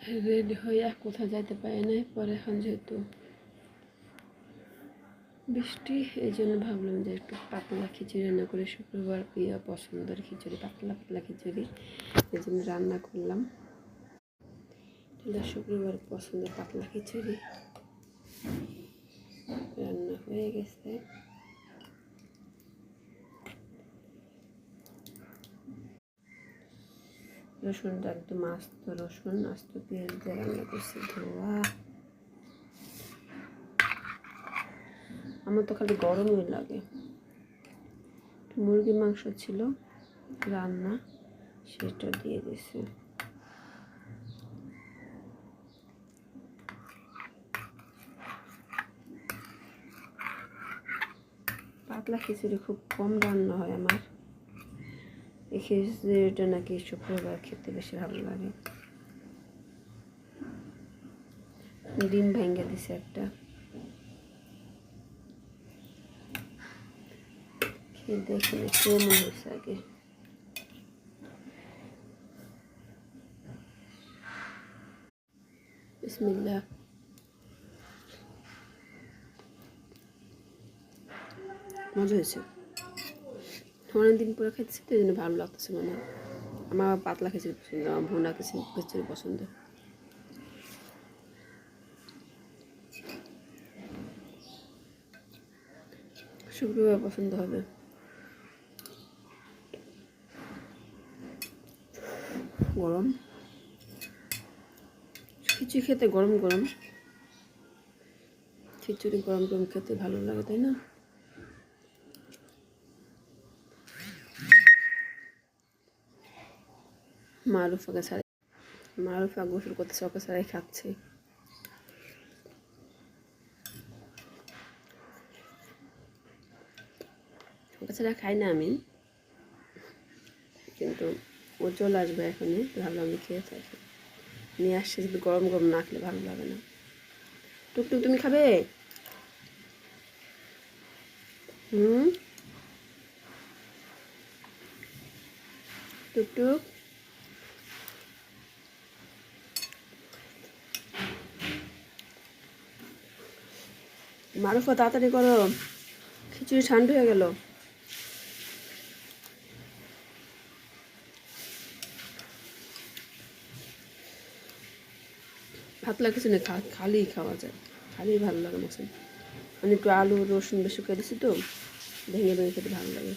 Ready হইয়া কোথাও যাইতে পারি নাই। পরে এখন যেহেতু বৃষ্টি, এই জন্য ভাবলাম যে একটু পাতলা খিচুড়ি রান্না করে, শুক্রবার প্রিয় পছন্দের খিচুড়ি, পাতলা পাতলা খিচুড়ি, এই জন্য রান্না করলাম। শুক্রবার পছন্দের পাতলা খিচুড়ি রান্না হয়ে গেছে। রসুনটা একদম আস্ত রসুন, আস্ত পেঁয়াজ দিয়ে রান্না করছি। ধোয়া আমার তো খালি গরমই লাগে। মুরগি মাংস ছিল রান্না, সেটা দিয়ে দিছি। পাতলা খিচুড়ি খুব কম রান্না হয় আমার। এই খিচুড়িটা নাকি শুক্রবার খেতে বেশি ভালো লাগে। ডিম ভেঙে দিছে একটা, খেয়ে দেখে কেমন হয়েছে আগে। বিসমিল্লাহ। মজা হয়েছে, অনেকদিন পরে খাচ্ছি তো, এই জন্য ভালো লাগতেছে মনে হয়। আমার পাতলা খিচুড়ি পছন্দ, আমার ভুনা খিচুড়ি পছন্দ। শুক্রবার পছন্দ হবে। গরম খিচুড়ি খেতে, গরম গরম খিচুড়ি গরম গরম খেতে ভালো লাগে, তাই না? মারুফাকে ছাড়াই, মারুফা গোসল করতেছে, ওকে ছাড়াই খাচ্ছে। ওকে ছাড়া খাই না আমি, কিন্তু ও চলে আসবে এখনই, ভাবলাম আমি খেয়ে থাকি। নিয়ে আসছে, যদি গরম গরম না খেলে ভালো লাগে না। টুকটুক তুমি খাবে? টুকটুক, মারুফা তাড়াতাড়ি করো, খিচুড়ি ঠান্ডা হয়ে গেল। পাতলা কিছু না, খালি খাওয়া যায়, খালি ভালো লাগে। মশলা আমি একটু আলু রসুন বেশি করে দিচ্ছি তো, ভেঙে ভেঙে খেতে ভালো লাগে।